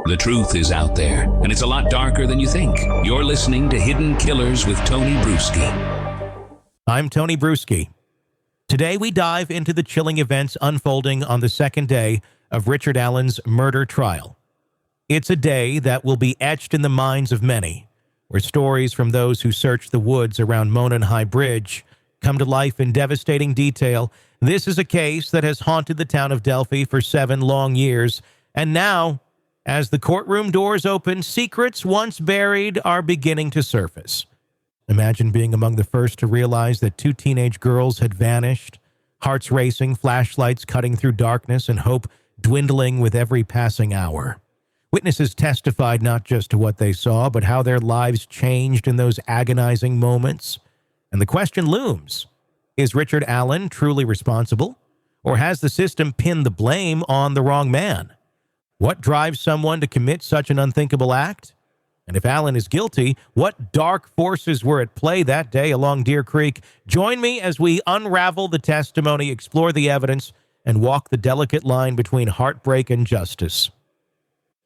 The truth is out there, and it's a lot darker than you think. You're listening to Hidden Killers with Tony Brueski. I'm Tony Brueski. Today we dive into the chilling events unfolding on the second day of Richard Allen's murder trial. It's a day that will be etched in the minds of many, where stories from those who searched the woods around Monon High Bridge come to life in devastating detail. This is a case that has haunted the town of Delphi for 7 long years, and now, as the courtroom doors open, secrets once buried are beginning to surface. Imagine being among the first to realize that 2 teenage girls had vanished, hearts racing, flashlights cutting through darkness, and hope dwindling with every passing hour. Witnesses testified not just to what they saw, but how their lives changed in those agonizing moments. And the question looms, is Richard Allen truly responsible? Or has the system pinned the blame on the wrong man? What drives someone to commit such an unthinkable act? And if Allen is guilty, what dark forces were at play that day along Deer Creek? Join me as we unravel the testimony, explore the evidence, and walk the delicate line between heartbreak and justice.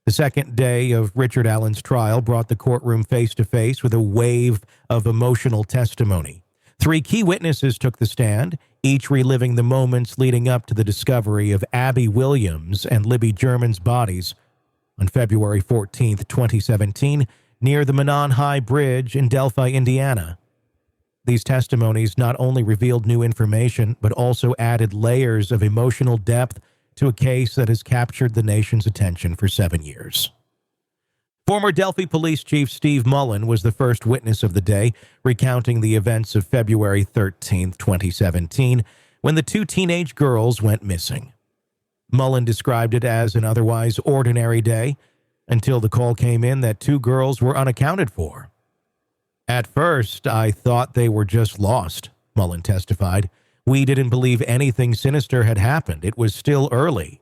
The second day of Richard Allen's trial brought the courtroom face-to-face with a wave of emotional testimony. 3 key witnesses took the stand, each reliving the moments leading up to the discovery of Abby Williams and Libby German's bodies on February 14, 2017, near the Monon High Bridge in Delphi, Indiana. These testimonies not only revealed new information, but also added layers of emotional depth to a case that has captured the nation's attention for 7 years. Former Delphi Police Chief Steve Monon was the first witness of the day, recounting the events of February 13, 2017, when the 2 teenage girls went missing. Monon described it as an otherwise ordinary day, until the call came in that 2 girls were unaccounted for. "At first, I thought they were just lost," Monon testified. "We didn't believe anything sinister had happened. It was still early."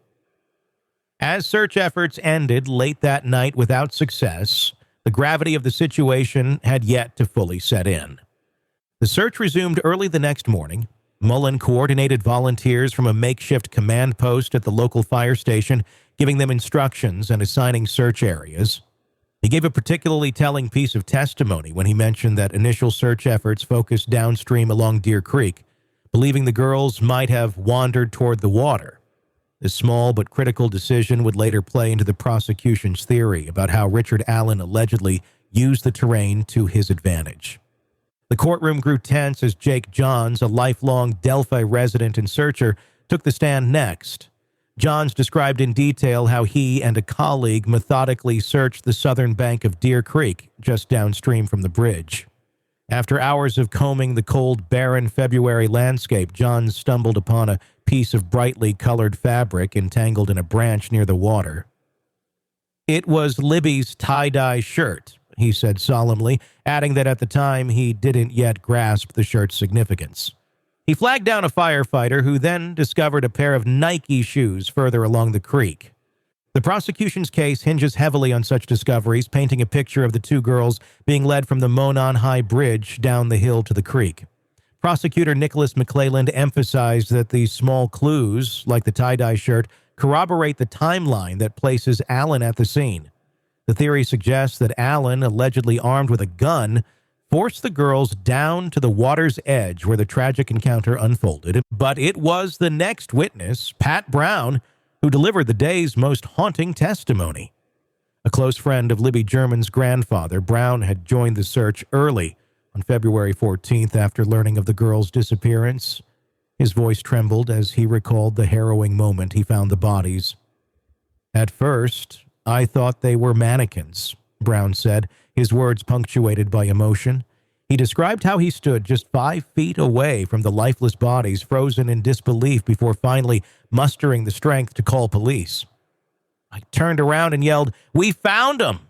As search efforts ended late that night without success, the gravity of the situation had yet to fully set in. The search resumed early the next morning. Monon coordinated volunteers from a makeshift command post at the local fire station, giving them instructions and assigning search areas. He gave a particularly telling piece of testimony when he mentioned that initial search efforts focused downstream along Deer Creek, believing the girls might have wandered toward the water. This small but critical decision would later play into the prosecution's theory about how Richard Allen allegedly used the terrain to his advantage. The courtroom grew tense as Jake Johns, a lifelong Delphi resident and searcher, took the stand next. Johns described in detail how he and a colleague methodically searched the southern bank of Deer Creek, just downstream from the bridge. After hours of combing the cold, barren February landscape, Johns stumbled upon a piece of brightly colored fabric entangled in a branch near the water. "It was Libby's tie-dye shirt," he said solemnly, adding that at the time he didn't yet grasp the shirt's significance. He flagged down a firefighter who then discovered a pair of Nike shoes further along the creek. The prosecution's case hinges heavily on such discoveries, painting a picture of the 2 girls being led from the Monon High Bridge down the hill to the creek. Prosecutor Nicholas McClelland emphasized that these small clues, like the tie-dye shirt, corroborate the timeline that places Allen at the scene. The theory suggests that Allen, allegedly armed with a gun, forced the girls down to the water's edge where the tragic encounter unfolded. But it was the next witness, Pat Brown, who delivered the day's most haunting testimony. A close friend of Libby German's grandfather, Brown had joined the search early on February 14th after learning of the girls' disappearance. His voice trembled as he recalled the harrowing moment he found the bodies. "At first, I thought they were mannequins," Brown said, his words punctuated by emotion. He described how he stood just 5 feet away from the lifeless bodies, frozen in disbelief before finally mustering the strength to call police. "I turned around and yelled, 'We found them!'"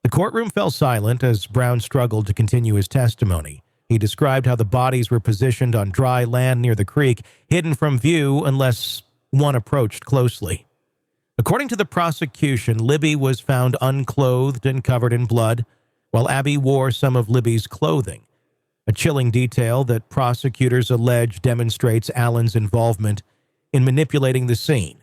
The courtroom fell silent as Brown struggled to continue his testimony. He described how the bodies were positioned on dry land near the creek, hidden from view unless one approached closely. According to the prosecution, Libby was found unclothed and covered in blood, while Abby wore some of Libby's clothing, a chilling detail that prosecutors allege demonstrates Allen's involvement in manipulating the scene.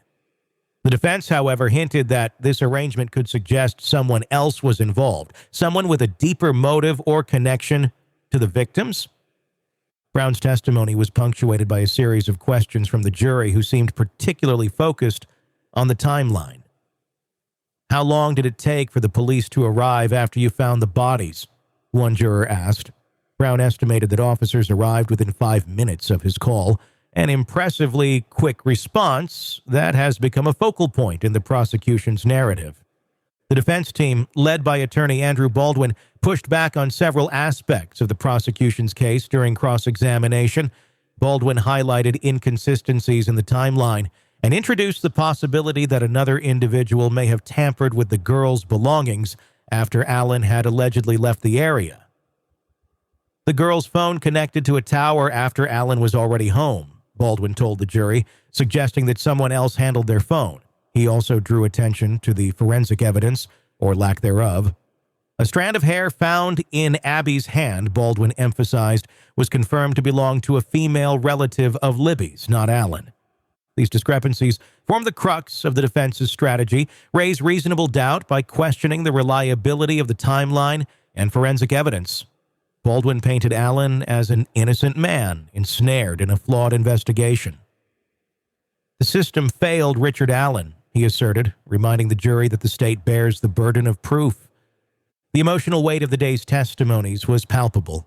The The defense, however, hinted that this arrangement could suggest someone else was involved, someone with a deeper motive or connection to the victims. Brown's testimony was punctuated by a series of questions from the jury who seemed particularly focused on the timeline. "How long did it take for the police to arrive after you found the bodies?" one juror asked. Brown estimated that officers arrived within 5 minutes of his call, an impressively quick response that has become a focal point in the prosecution's narrative. The defense team, led by attorney Andrew Baldwin, pushed back on several aspects of the prosecution's case during cross-examination. Baldwin highlighted inconsistencies in the timeline and introduced the possibility that another individual may have tampered with the girls' belongings after Allen had allegedly left the area. The girl's phone connected to a tower after Allen was already home, Baldwin told the jury, suggesting that someone else handled their phone. He also drew attention to the forensic evidence, or lack thereof. A strand of hair found in Abby's hand, Baldwin emphasized, was confirmed to belong to a female relative of Libby's, not Allen. These discrepancies form the crux of the defense's strategy, raise reasonable doubt by questioning the reliability of the timeline and forensic evidence. Baldwin painted Allen as an innocent man ensnared in a flawed investigation. "The system failed Richard Allen," he asserted, reminding the jury that the state bears the burden of proof. The emotional weight of the day's testimonies was palpable.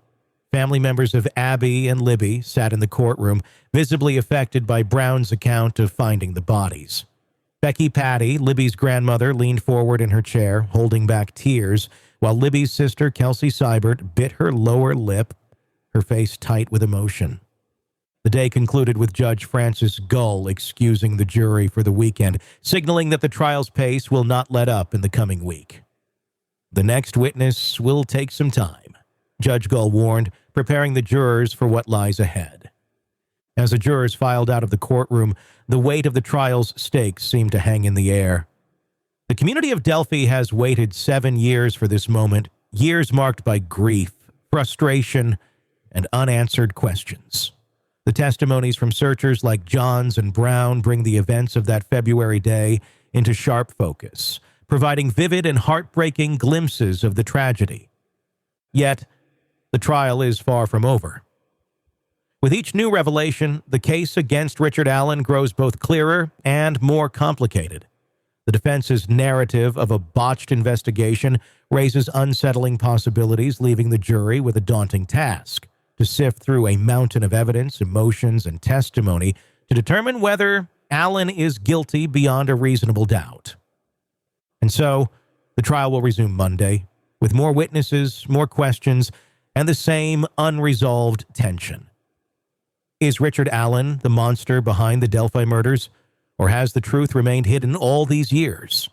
Family members of Abby and Libby sat in the courtroom, visibly affected by Brown's account of finding the bodies. Becky Patty, Libby's grandmother, leaned forward in her chair, holding back tears, while Libby's sister, Kelsey Seibert, bit her lower lip, her face tight with emotion. The day concluded with Judge Francis Gull excusing the jury for the weekend, signaling that the trial's pace will not let up in the coming week. "The next witness will take some time," Judge Gull warned, preparing the jurors for what lies ahead. As the jurors filed out of the courtroom, the weight of the trial's stakes seemed to hang in the air. The community of Delphi has waited 7 years for this moment, years marked by grief, frustration, and unanswered questions. The testimonies from searchers like Johns and Brown bring the events of that February day into sharp focus, providing vivid and heartbreaking glimpses of the tragedy. Yet, the trial is far from over. With each new revelation, the case against Richard Allen grows both clearer and more complicated. The defense's narrative of a botched investigation raises unsettling possibilities, leaving the jury with a daunting task: to sift through a mountain of evidence, emotions, and testimony to determine whether Allen is guilty beyond a reasonable doubt. And so, the trial will resume Monday, with more witnesses, more questions, and the same unresolved tension. Is Richard Allen the monster behind the Delphi murders, or has the truth remained hidden all these years?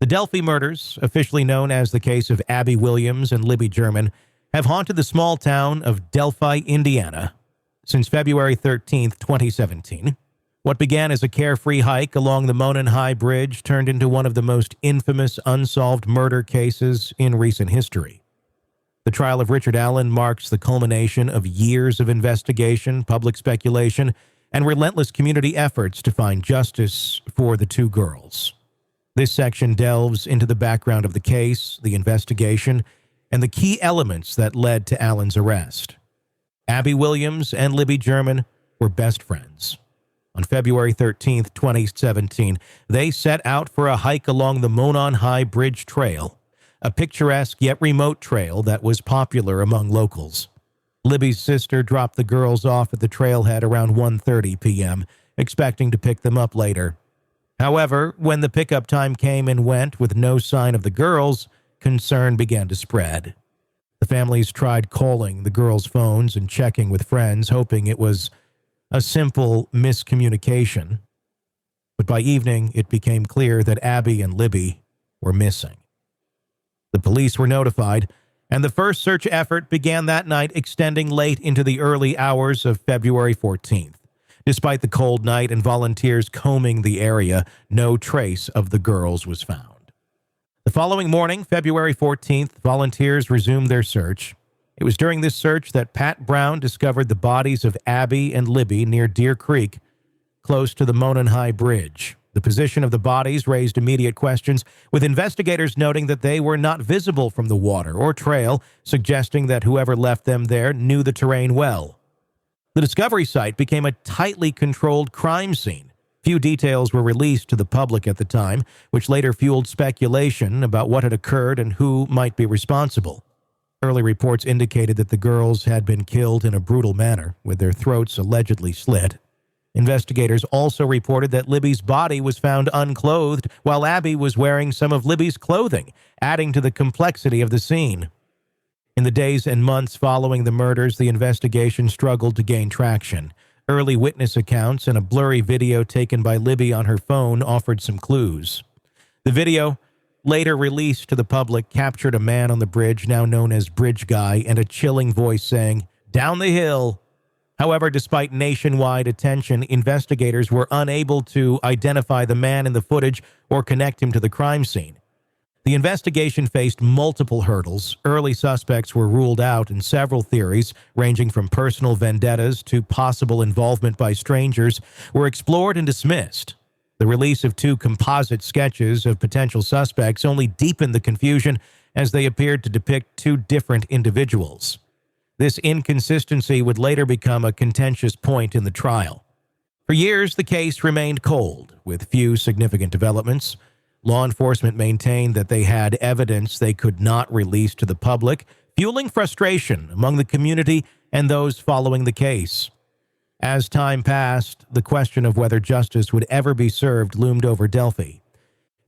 The Delphi murders, officially known as the case of Abby Williams and Libby German, have haunted the small town of Delphi, Indiana, since February 13, 2017. What began as a carefree hike along the Monon High Bridge turned into one of the most infamous unsolved murder cases in recent history. The trial of Richard Allen marks the culmination of years of investigation, public speculation, and relentless community efforts to find justice for the two girls. This section delves into the background of the case, the investigation, and the key elements that led to Allen's arrest. Abby Williams and Libby German were best friends. On February 13, 2017, they set out for a hike along the Monon High Bridge Trail, a picturesque yet remote trail that was popular among locals. Libby's sister dropped the girls off at the trailhead around 1:30 p.m., expecting to pick them up later. However, when the pickup time came and went with no sign of the girls, concern began to spread. The families tried calling the girls' phones and checking with friends, hoping it was a simple miscommunication. But by evening, it became clear that Abby and Libby were missing. The police were notified, and the first search effort began that night, extending late into the early hours of February 14th. Despite the cold night and volunteers combing the area, no trace of the girls was found. The following morning, February 14th, volunteers resumed their search. It was during this search that Pat Brown discovered the bodies of Abby and Libby near Deer Creek, close to the Monon High Bridge. The position of the bodies raised immediate questions, with investigators noting that they were not visible from the water or trail, suggesting that whoever left them there knew the terrain well. The discovery site became a tightly controlled crime scene. Few details were released to the public at the time, which later fueled speculation about what had occurred and who might be responsible. Early reports indicated that the girls had been killed in a brutal manner, with their throats allegedly slit. Investigators also reported that Libby's body was found unclothed, while Abby was wearing some of Libby's clothing, adding to the complexity of the scene. In the days and months following the murders, the investigation struggled to gain traction. Early witness accounts and a blurry video taken by Libby on her phone offered some clues. The video, later released to the public, captured a man on the bridge, now known as Bridge Guy, and a chilling voice saying, "Down the hill." However, despite nationwide attention, investigators were unable to identify the man in the footage or connect him to the crime scene. The investigation faced multiple hurdles. Early suspects were ruled out, and several theories, ranging from personal vendettas to possible involvement by strangers, were explored and dismissed. The release of 2 composite sketches of potential suspects only deepened the confusion, as they appeared to depict 2 different individuals. This inconsistency would later become a contentious point in the trial. For years, the case remained cold, with few significant developments. Law enforcement maintained that they had evidence they could not release to the public, fueling frustration among the community and those following the case. As time passed, the question of whether justice would ever be served loomed over Delphi.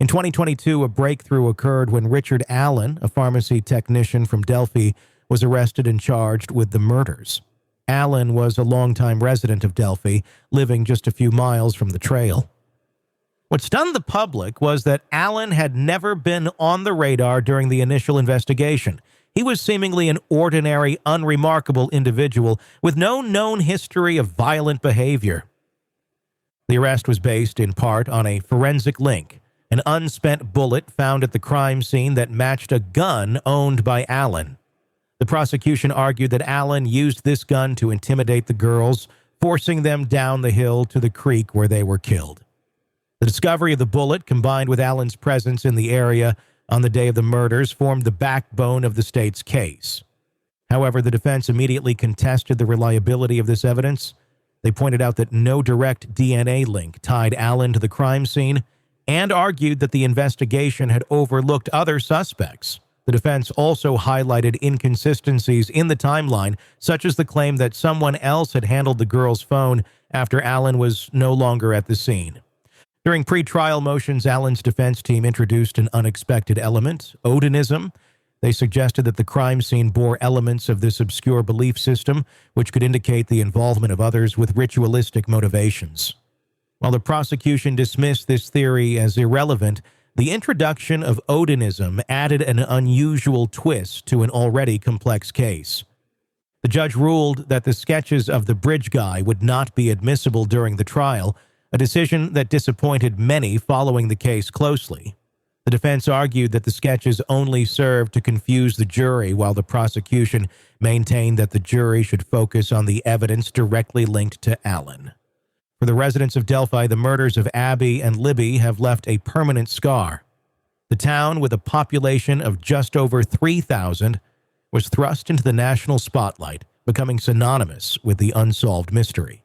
In 2022, a breakthrough occurred when Richard Allen, a pharmacy technician from Delphi, was arrested and charged with the murders. Allen was a longtime resident of Delphi, living just a few miles from the trail. What stunned the public was that Allen had never been on the radar during the initial investigation. He was seemingly an ordinary, unremarkable individual with no known history of violent behavior. The arrest was based in part on a forensic link, an unspent bullet found at the crime scene that matched a gun owned by Allen. The prosecution argued that Allen used this gun to intimidate the girls, forcing them down the hill to the creek where they were killed. The discovery of the bullet, combined with Allen's presence in the area on the day of the murders, formed the backbone of the state's case. However, the defense immediately contested the reliability of this evidence. They pointed out that no direct DNA link tied Allen to the crime scene and argued that the investigation had overlooked other suspects. The defense also highlighted inconsistencies in the timeline, such as the claim that someone else had handled the girl's phone after Allen was no longer at the scene. During pre-trial motions, Allen's defense team introduced an unexpected element, Odinism. They suggested that the crime scene bore elements of this obscure belief system, which could indicate the involvement of others with ritualistic motivations. While the prosecution dismissed this theory as irrelevant, the introduction of Odinism added an unusual twist to an already complex case. The judge ruled that the sketches of the bridge guy would not be admissible during the trial, a decision that disappointed many following the case closely. The defense argued that the sketches only served to confuse the jury, while the prosecution maintained that the jury should focus on the evidence directly linked to Allen. For the residents of Delphi, the murders of Abby and Libby have left a permanent scar. The town, with a population of just over 3,000, was thrust into the national spotlight, becoming synonymous with the unsolved mystery.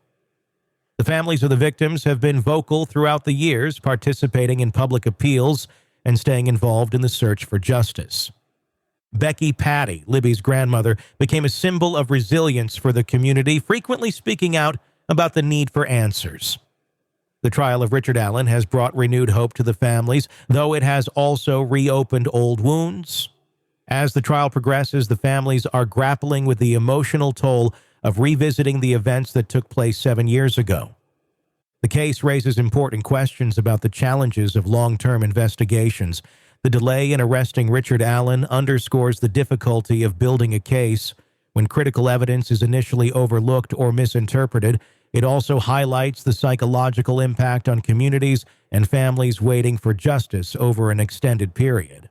The families of the victims have been vocal throughout the years, participating in public appeals and staying involved in the search for justice. Becky Patty, Libby's grandmother, became a symbol of resilience for the community, frequently speaking out about the need for answers. The trial of Richard Allen has brought renewed hope to the families, though it has also reopened old wounds. As the trial progresses, the families are grappling with the emotional toll of revisiting the events that took place 7 years ago. The case raises important questions about the challenges of long-term investigations. The delay in arresting Richard Allen underscores the difficulty of building a case. When critical evidence is initially overlooked or misinterpreted, it also highlights the psychological impact on communities and families waiting for justice over an extended period.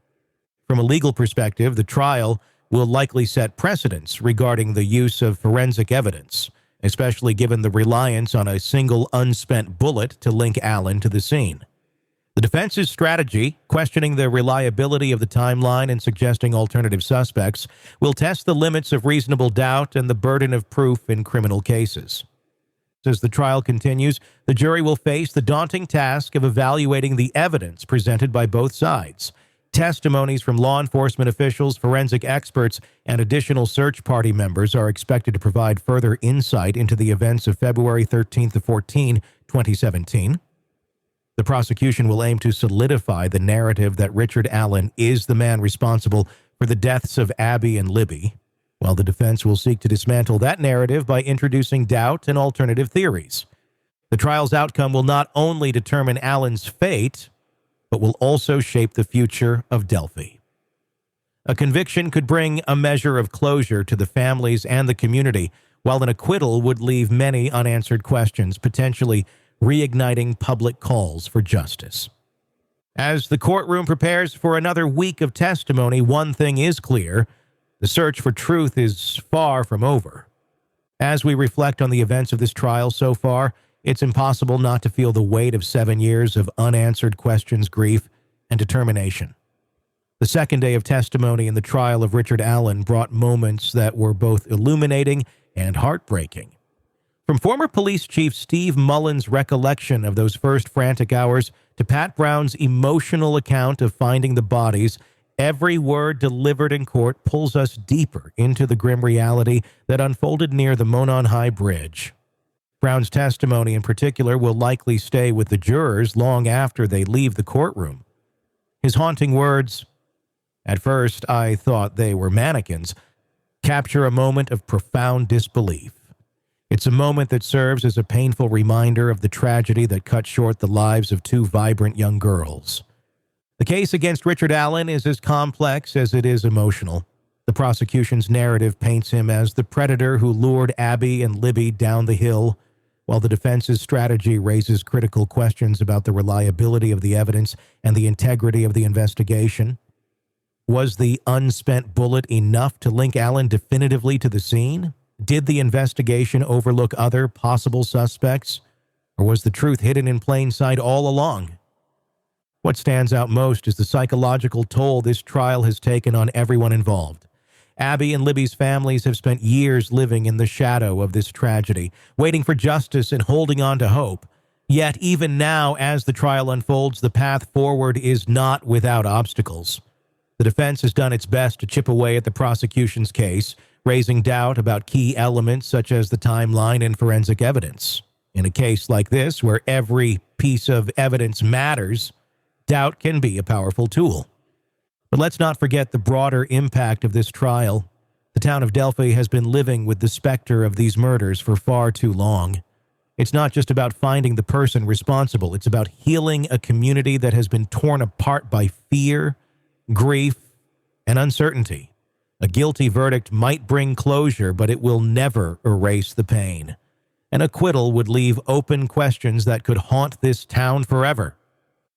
From a legal perspective, the trial will likely set precedents regarding the use of forensic evidence, especially given the reliance on a single unspent bullet to link Allen to the scene. The defense's strategy, questioning the reliability of the timeline and suggesting alternative suspects, will test the limits of reasonable doubt and the burden of proof in criminal cases. As the trial continues, the jury will face the daunting task of evaluating the evidence presented by both sides. Testimonies from law enforcement officials, forensic experts, and additional search party members are expected to provide further insight into the events of February 13 to 14, 2017. The prosecution will aim to solidify the narrative that Richard Allen is the man responsible for the deaths of Abby and Libby, while the defense will seek to dismantle that narrative by introducing doubt and alternative theories. The trial's outcome will not only determine Allen's fate, but will also shape the future of Delphi. A conviction could bring a measure of closure to the families and the community, while an acquittal would leave many unanswered questions, potentially reigniting public calls for justice. As the courtroom prepares for another week of testimony, one thing is clear: the search for truth is far from over. As we reflect on the events of this trial so far, it's impossible not to feel the weight of 7 years of unanswered questions, grief, and determination. The second day of testimony in the trial of Richard Allen brought moments that were both illuminating and heartbreaking. From former police chief Steve Mullen's recollection of those first frantic hours to Pat Brown's emotional account of finding the bodies, every word delivered in court pulls us deeper into the grim reality that unfolded near the Monon High Bridge. Brown's testimony in particular will likely stay with the jurors long after they leave the courtroom. His haunting words, "At first I thought they were mannequins," capture a moment of profound disbelief. It's a moment that serves as a painful reminder of the tragedy that cut short the lives of two vibrant young girls. The case against Richard Allen is as complex as it is emotional. The prosecution's narrative paints him as the predator who lured Abby and Libby down the hill, while the defense's strategy raises critical questions about the reliability of the evidence and the integrity of the investigation. Was the unspent bullet enough to link Allen definitively to the scene? Did the investigation overlook other possible suspects? Or was the truth hidden in plain sight all along? What stands out most is the psychological toll this trial has taken on everyone involved. Abby and Libby's families have spent years living in the shadow of this tragedy, waiting for justice and holding on to hope. Yet even now, as the trial unfolds, the path forward is not without obstacles. The defense has done its best to chip away at the prosecution's case, raising doubt about key elements such as the timeline and forensic evidence. In a case like this, where every piece of evidence matters, doubt can be a powerful tool. But let's not forget the broader impact of this trial. The town of Delphi has been living with the specter of these murders for far too long. It's not just about finding the person responsible. It's about healing a community that has been torn apart by fear, grief, and uncertainty. A guilty verdict might bring closure, but it will never erase the pain. An acquittal would leave open questions that could haunt this town forever.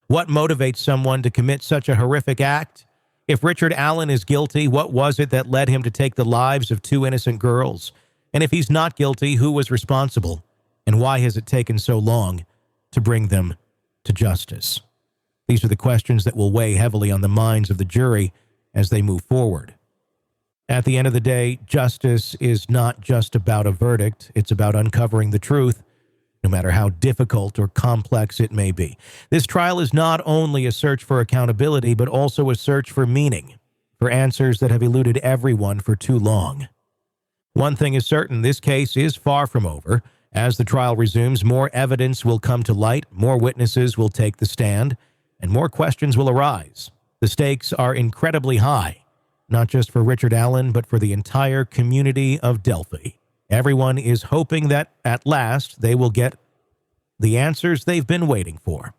What motivates someone to commit such a horrific act? If Richard Allen is guilty, what was it that led him to take the lives of two innocent girls? And if he's not guilty, who was responsible? And why has it taken so long to bring them to justice? These are the questions that will weigh heavily on the minds of the jury as they move forward. At the end of the day, justice is not just about a verdict. It's about uncovering the truth, no matter how difficult or complex it may be. This trial is not only a search for accountability, but also a search for meaning, for answers that have eluded everyone for too long. One thing is certain, this case is far from over. As the trial resumes, more evidence will come to light, more witnesses will take the stand, and more questions will arise. The stakes are incredibly high, not just for Richard Allen, but for the entire community of Delphi. Everyone is hoping that, at last, they will get the answers they've been waiting for.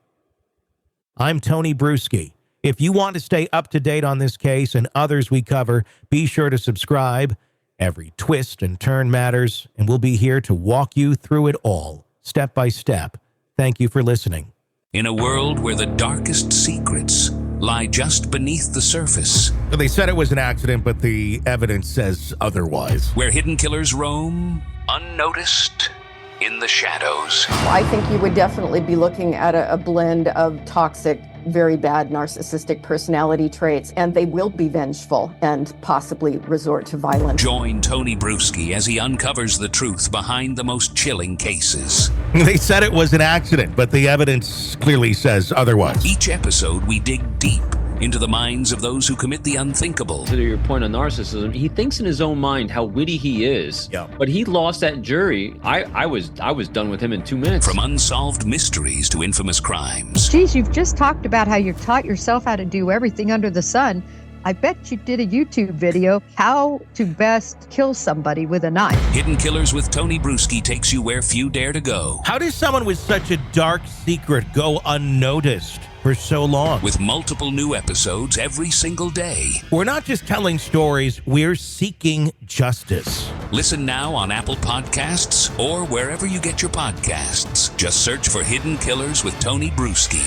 I'm Tony Brueski. If you want to stay up to date on this case and others we cover, be sure to subscribe. Every twist and turn matters, and we'll be here to walk you through it all, step by step. Thank you for listening. In a world where the darkest secrets lie just beneath the surface, They said it was an accident, but the evidence says otherwise. where hidden killers roam unnoticed, in the shadows. I think you would definitely be looking at a blend of toxic, very bad narcissistic personality traits, and they will be vengeful and possibly resort to violence. Join Tony Brueski as he uncovers the truth behind the most chilling cases. They said it was an accident, but the evidence clearly says otherwise. Each episode, we dig deep into the minds of those who commit the unthinkable. To your point on narcissism, he thinks in his own mind how witty he is. Yeah. But he lost that jury. I was done with him in 2 minutes. From unsolved mysteries to infamous crimes. Geez, you've just talked about how you taught yourself how to do everything under the sun. I bet you did a YouTube video, how to best kill somebody with a knife. Hidden Killers with Tony Brueski takes you where few dare to go. How does someone with such a dark secret go unnoticed for so long? With multiple new episodes every single day. We're not just telling stories, we're seeking justice. Listen now on Apple Podcasts or wherever you get your podcasts. Just search for Hidden Killers with Tony Brueski.